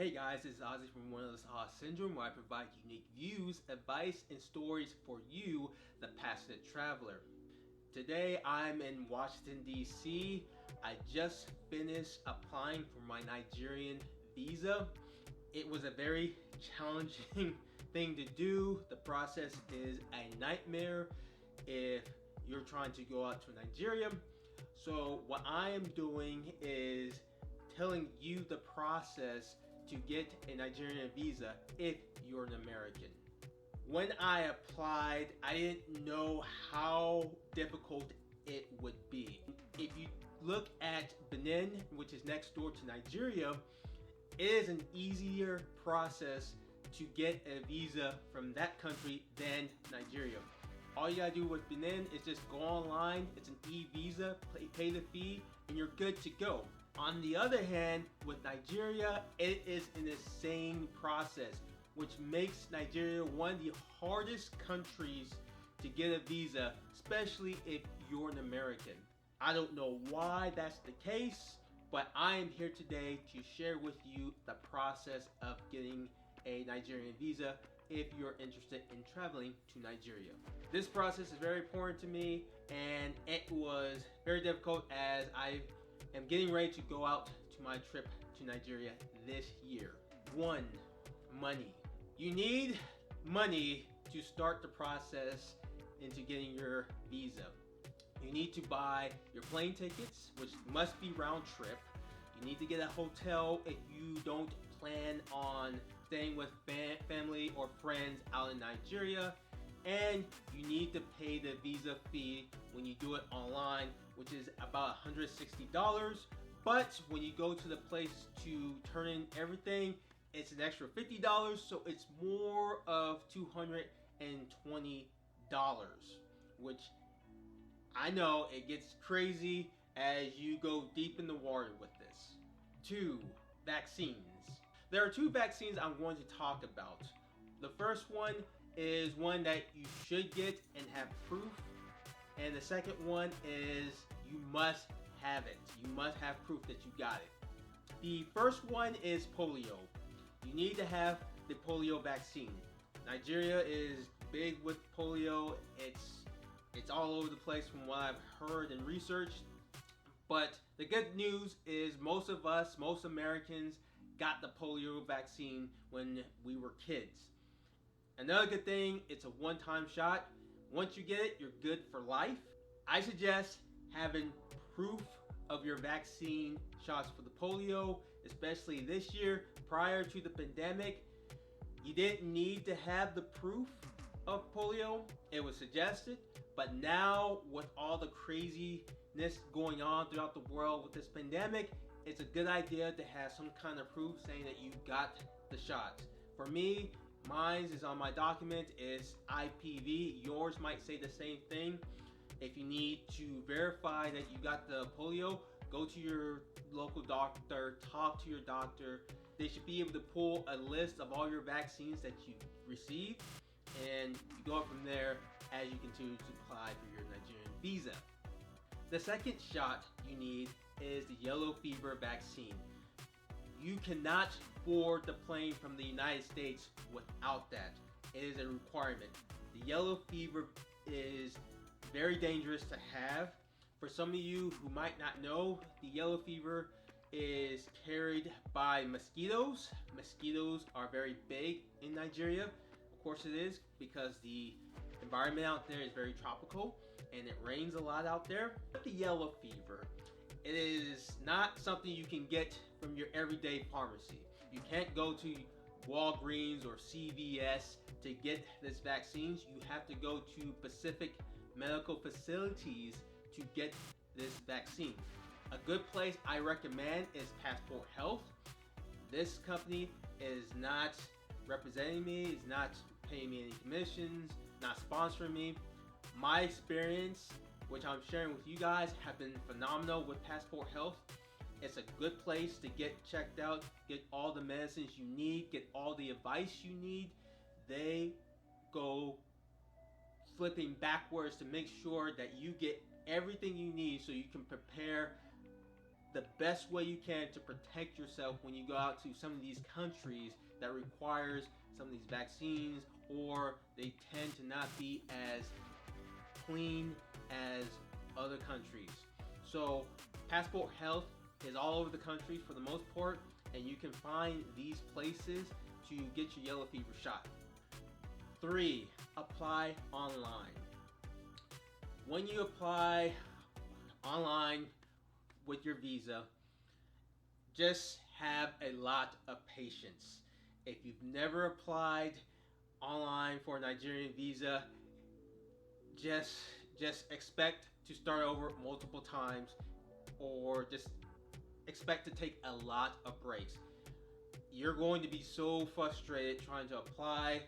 Hey guys, this is Ozzie from Wanderlust Awe Syndrome, where I provide unique views, advice, and stories for you, the passionate traveler. Today I'm in Washington, D.C. I just finished applying for my Nigerian visa. It was a very challenging thing to do. The process is a nightmare if you're trying to go out to Nigeria. So what I am doing is telling you the process to get a Nigerian visa if you're an American. When I applied, I didn't know how difficult it would be. If you look at Benin, which is next door to Nigeria, it is an easier process to get a visa from that country than Nigeria. All you gotta do with Benin is just go online, it's an e-visa, pay the fee, and you're good to go. On the other hand, with Nigeria, it is an insane process, which makes Nigeria one of the hardest countries to get a visa, especially if you're an American. I don't know why that's the case, but I am here today to share with you the process of getting a Nigerian visa if you're interested in traveling to Nigeria. This process is very important to me, and it was very difficult as I am getting ready to go out to my trip to Nigeria this year. 1. Money. You need money to start the process into getting your visa. You need to buy your plane tickets, which must be round trip. You need to get a hotel if you don't plan on staying with family or friends out in Nigeria. And you need to pay the visa fee when you do it online, which is about $160. But when you go to the place to turn in everything, it's an extra $50, so it's more of $220, which I know it gets crazy as you go deep in the water with this. 2. Vaccines. There are 2 vaccines I'm going to talk about. The first one is one that you should get and have proof, and the second one is you must have it. You must have proof that you got it. The first one is polio. You need to have the polio vaccine. Nigeria is big with polio. It's all over the place from what I've heard and researched. But the good news is most Americans got the polio vaccine when we were kids. Another good thing, it's a one-time shot. Once you get it, you're good for life. I suggest having proof of your vaccine shots for the polio, especially this year. Prior to the pandemic, you didn't need to have the proof of polio. It was suggested, but now with all the craziness going on throughout the world with this pandemic, it's a good idea to have some kind of proof saying that you got the shots. For me, mine is on my document, it's IPV. Yours might say the same thing. If you need to verify that you got the polio, go to your local doctor, talk to your doctor. They should be able to pull a list of all your vaccines that you received, and you go up from there as you continue to apply for your Nigerian visa. The second shot you need is the yellow fever vaccine. You cannot board the plane from the United States without that. It is a requirement. The yellow fever is very dangerous to have. For some of you who might not know, the yellow fever is carried by mosquitoes. Mosquitoes are very big in Nigeria. Of course it is, because the environment out there is very tropical and it rains a lot out there. But the yellow fever, it is not something you can get from your everyday pharmacy. You can't go to Walgreens or CVS to get this vaccine. You have to go to specific medical facilities to get this vaccine. A good place I recommend is Passport Health. This company is not representing me, is not paying me any commissions, not sponsoring me. My experience, which I'm sharing with you guys, have been phenomenal with Passport Health. It's a good place to get checked out, get all the medicines you need, get all the advice you need. They go flipping backwards to make sure that you get everything you need so you can prepare the best way you can to protect yourself when you go out to some of these countries that requires some of these vaccines, or they tend to not be as clean as other countries. So Passport Health is all over the country for the most part, and you can find these places to get your yellow fever shot. 3. Apply online. When you apply online with your visa, just have a lot of patience. If you've never applied online for a Nigerian visa, just expect to start over multiple times, or just expect to take a lot of breaks. You're going to be so frustrated trying to apply.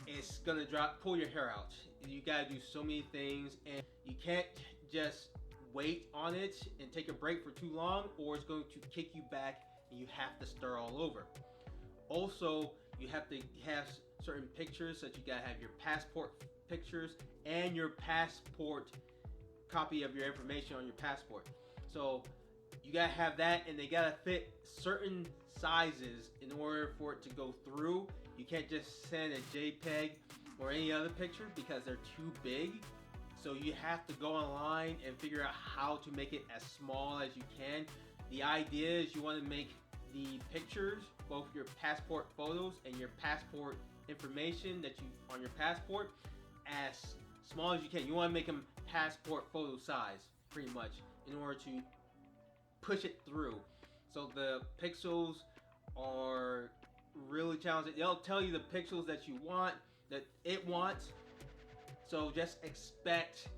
It's gonna pull your hair out. You gotta do so many things, and you can't just wait on it and take a break for too long, or it's going to kick you back and you have to start all over. Also, you have to have certain pictures, such you gotta have your passport pictures and your passport copy of your information on your passport. So you gotta have that, and they gotta fit certain sizes in order for it to go through. You can't just send a JPEG or any other picture because they're too big. So you have to go online and figure out how to make it as small as you can. The idea is you want to make the pictures, both your passport photos and your passport information that you on your passport, as small as you can. You want to make them passport photo size, pretty much, in order to push it through. So the pixels are really challenging. They'll tell you the pixels that you want, that it wants. So just expect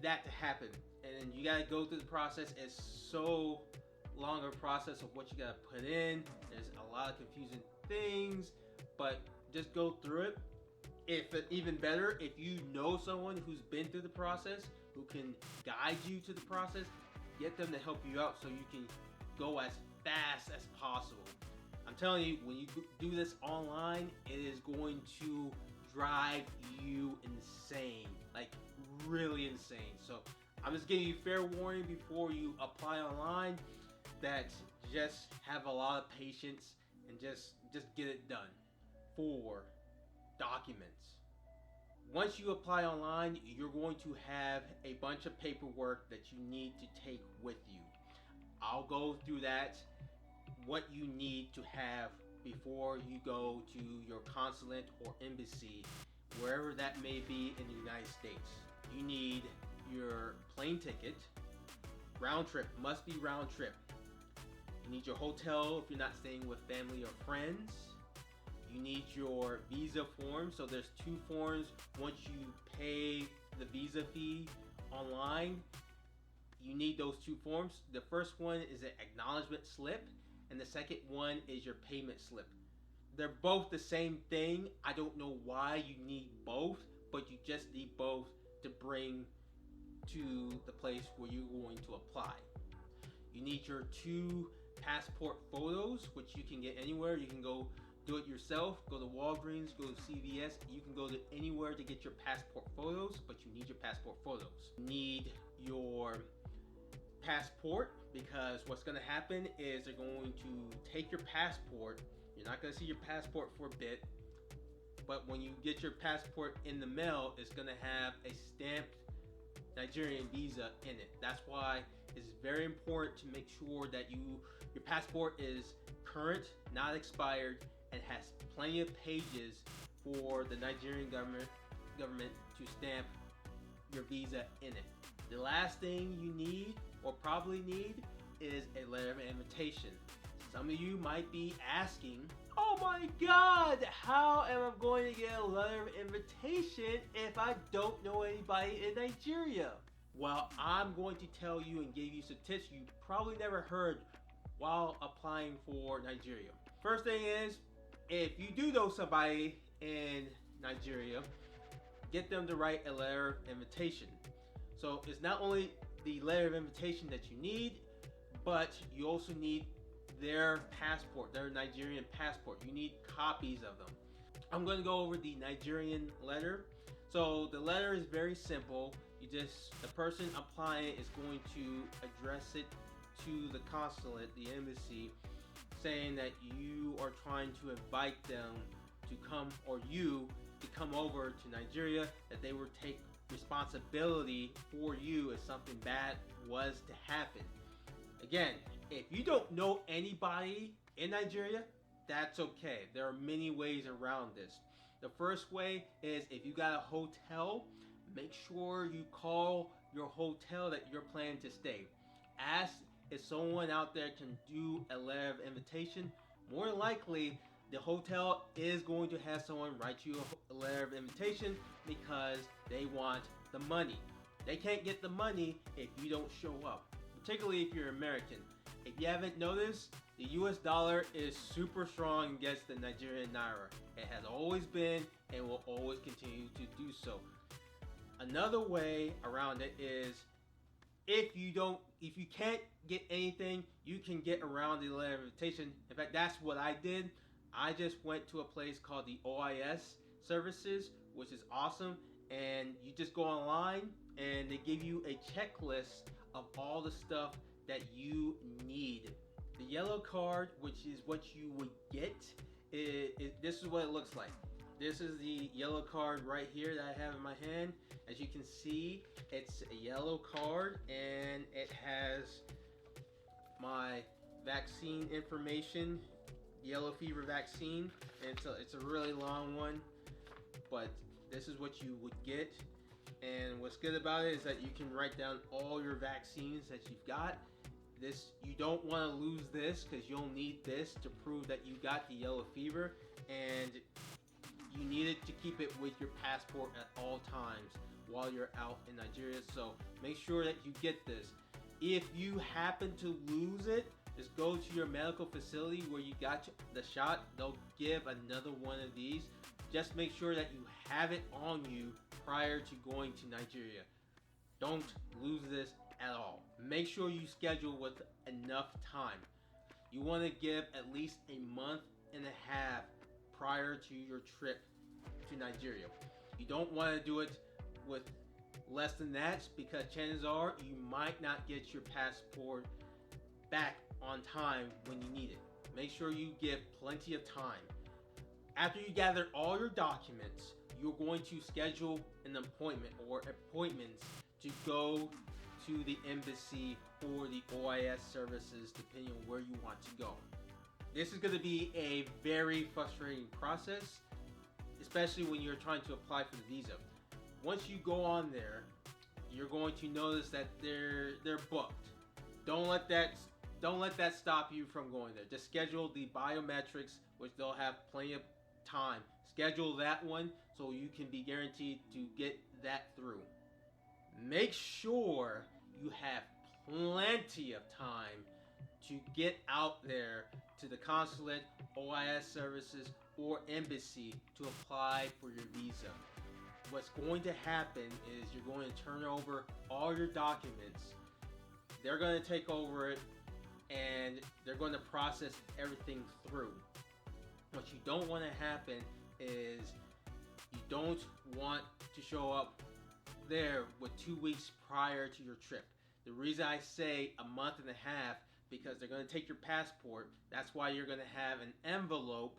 that to happen. And you gotta go through the process. It's so long a process of what you gotta put in. There's a lot of confusing things, but just go through it. Even better, if you know someone who's been through the process, who can guide you to the process, get them to help you out so you can go as fast as possible. I'm telling you, when you do this online, it is going to drive you insane, like really insane. So I'm just giving you fair warning before you apply online, that just have a lot of patience and just get it done. 4. Documents. Once you apply online, you're going to have a bunch of paperwork that you need to take with you. I'll go through that, what you need to have before you go to your consulate or embassy, wherever that may be in the United States. You need your plane ticket, round trip, must be round trip. You need your hotel if you're not staying with family or friends. You need your visa form. So there's 2 forms once you pay the visa fee online. You need those 2 forms. The first one is an acknowledgement slip, and the second one is your payment slip. They're both the same thing. I don't know why you need both, but you just need both to bring to the place where you're going to apply. You need your 2 passport photos, which you can get anywhere. You can go do it yourself, go to Walgreens, go to CVS. You can go to anywhere to get your passport photos, but you need your passport photos. You need your passport, because what's going to happen is they're going to take your passport. You're not going to see your passport for a bit, but when you get your passport in the mail, it's going to have a stamped Nigerian visa in it. That's why it's very important to make sure that your passport is current, not expired, and has plenty of pages for the Nigerian government to stamp your visa in it. The last thing you need, or probably need, is a letter of invitation. Some of you might be asking, oh my God, how am I going to get a letter of invitation if I don't know anybody in Nigeria? Well, I'm going to tell you and give you some tips you probably never heard while applying for Nigeria. First thing is, if you do know somebody in Nigeria, get them to write a letter of invitation. So it's not only the letter of invitation that you need, but you also need their passport, their Nigerian passport. You need copies of them. I'm going to go over the Nigerian letter. So the letter is very simple. The person applying is going to address it to the consulate, the embassy, saying that you are trying to invite them to come, or you to come over to Nigeria, that they would take responsibility for you if something bad was to happen. Again, if you don't know anybody in Nigeria, that's okay. There are many ways around this. The first way is if you got a hotel, make sure you call your hotel that you're planning to stay. Ask if someone out there can do a letter of invitation. More likely, the hotel is going to have someone write you a letter of invitation because they want the money. They can't get the money if you don't show up, particularly if you're American. If you haven't noticed, the US dollar is super strong against the Nigerian naira. It has always been and will always continue to do so. Another way around it is if you can't get anything, you can get around the letter of invitation. In fact, that's what I did. I just went to a place called the W.A.S services, which is awesome, and you just go online and they give you a checklist of all the stuff that you need. The yellow card, which is what you would get, this is what it looks like. This is the yellow card right here that I have in my hand. As you can see, it's a yellow card and it has my vaccine information, yellow fever vaccine, and it's a really long one, but this is what you would get. And what's good about it is that you can write down all your vaccines that you've got. You don't want to lose this because you'll need this to prove that you got the yellow fever, and you need it to keep it with your passport at all times while you're out in Nigeria. So make sure that you get this. If you happen to lose it, just go to your medical facility where you got the shot. They'll give another one of these. Just make sure that you have it on you prior to going to Nigeria. Don't lose this at all. Make sure you schedule with enough time. You want to give at least a month and a half prior to your trip to Nigeria. You don't want to do it with less than that because chances are you might not get your passport back on time when you need it. Make sure you give plenty of time. After you gather all your documents, you're going to schedule an appointment or appointments to go to the embassy or the W.A.S services, depending on where you want to go. This is going to be a very frustrating process, especially when you're trying to apply for the visa. Once you go on there, you're going to notice that they're booked. Don't let that stop you from going there. Just schedule the biometrics, which they'll have plenty of time. Schedule that one so you can be guaranteed to get that through. Make sure you have plenty of time to get out there to the consulate, W.A.S services, or embassy to apply for your visa. What's going to happen is you're going to turn over all your documents. They're going to take over it and they're going to process everything through. What you don't want to happen is you don't want to show up there with 2 weeks prior to your trip. The reason I say a month and a half, because they're going to take your passport. That's why you're going to have an envelope,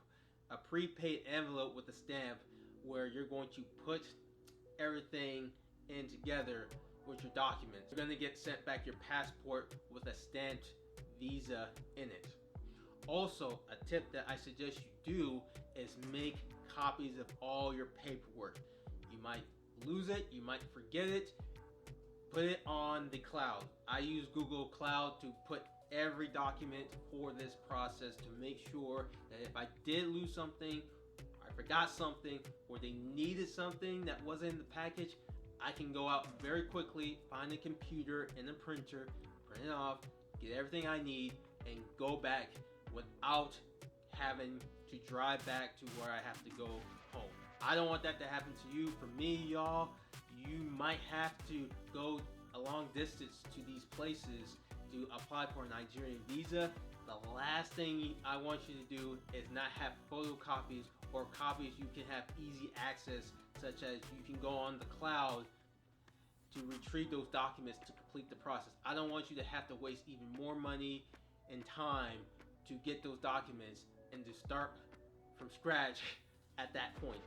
a prepaid envelope with a stamp, where you're going to put everything in together with your documents. You're going to get sent back your passport with a stamped visa in it. Also, a tip that I suggest you do is make copies of all your paperwork. You might lose it, you might forget it. Put it on the cloud. I use Google Cloud to put every document for this process to make sure that if I did lose something, I forgot something, or they needed something that wasn't in the package, I can go out very quickly, find a computer and a printer, print it off, get everything I need, and go back without having to drive back to where I have to go home. I don't want that to happen to you. For me, y'all, you might have to go a long distance to these places to apply for a Nigerian visa. The last thing I want you to do is not have photocopies or copies you can have easy access, such as you can go on the cloud to retrieve those documents to complete the process. I don't want you to have to waste even more money and time to get those documents and to start from scratch at that point.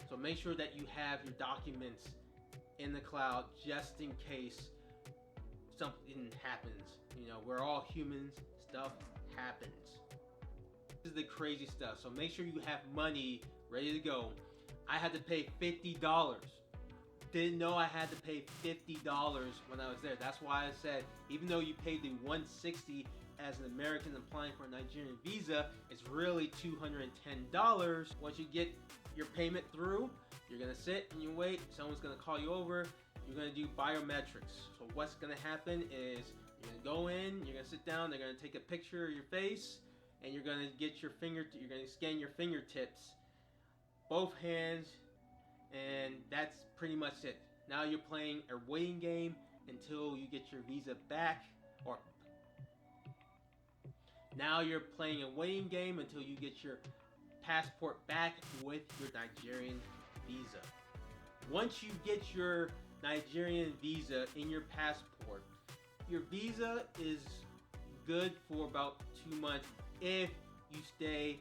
So make sure that you have your documents in the cloud just in case something happens. You know, we're all humans, stuff happens. This is the crazy stuff. So make sure you have money ready to go. I had to pay $50. Didn't know I had to pay $50 when I was there. That's why I said, even though you paid the $160 as an American applying for a Nigerian visa, it's really $210. Once you get your payment through, you're gonna sit and you wait. Someone's gonna call you over. You're gonna do biometrics. So what's gonna happen is you're gonna go in, you're gonna sit down, they're gonna take a picture of your face, and you're gonna get your you're gonna scan your fingertips, both hands, and that's pretty much it. Now you're playing a waiting game until you get your visa back, or now you're playing a waiting game until you get your passport back with your Nigerian visa. Once you get your Nigerian visa in your passport, your visa is good for about 2 months if you stay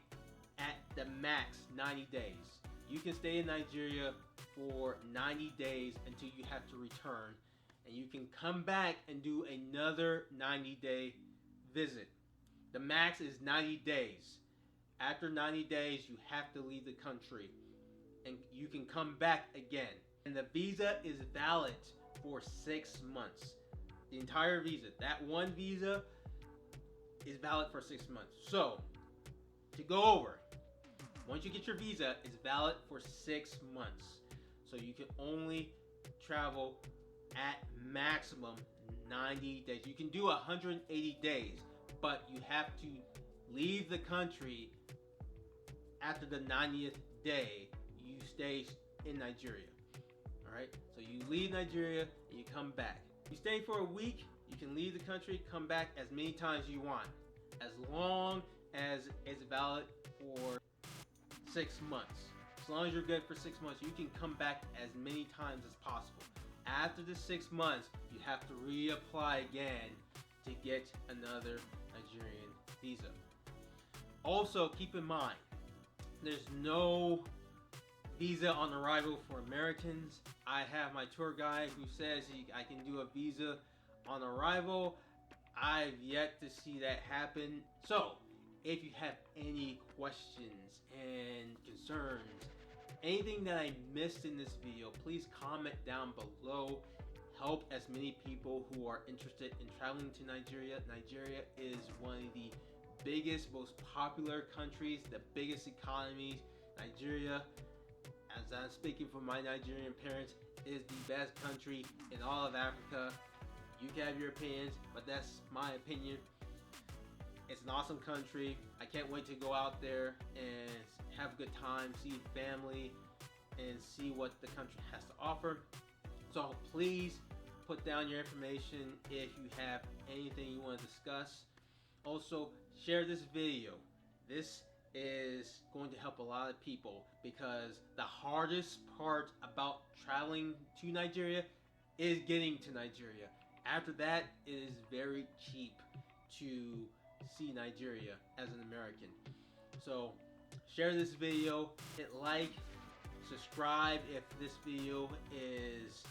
at the max 90 days. You can stay in Nigeria for 90 days until you have to return, and you can come back and do another 90-day visit. The max is 90 days. After 90 days, you have to leave the country, and you can come back again. And the visa is valid for 6 months. The entire visa, that one visa, is valid for 6 months. So, to go over, once you get your visa, it's valid for 6 months. So you can only travel at maximum 90 days. You can do 180 days, but you have to leave the country after the 90th day. You stay in Nigeria. Alright? So you leave Nigeria and you come back. You stay for a week, you can leave the country, come back as many times as you want. As long as it's valid for 6 months. As long as you're good for 6 months, you can come back as many times as possible. After the 6 months, you have to reapply again to get another Nigerian visa. Also, keep in mind, there's no visa on arrival for Americans. I have my tour guide who says I can do a visa on arrival. I've yet to see that happen. So, if you have any questions and concerns, anything that I missed in this video, please comment down below. Help as many people who are interested in traveling to Nigeria. Nigeria is one of the biggest, most popular countries, the biggest economies. Nigeria, as I'm speaking from my Nigerian parents, is the best country in all of Africa. You can have your opinions, but that's my opinion. It's an awesome country. I can't wait to go out there and have a good time, see family, and see what the country has to offer. So please put down your information if you have anything you want to discuss. Also, share this video. This is going to help a lot of people, because the hardest part about traveling to Nigeria is getting to Nigeria. After that, it is very cheap to see Nigeria as an American. So share this video, hit like, subscribe if this video is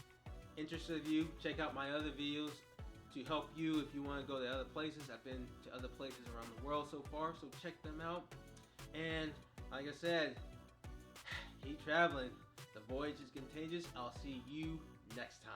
interested in you. Check out my other videos to help you if you want to go to other places. I've been to other places around the world so far, so check them out. And like I said, keep traveling. The voyage is contagious. I'll see you next time.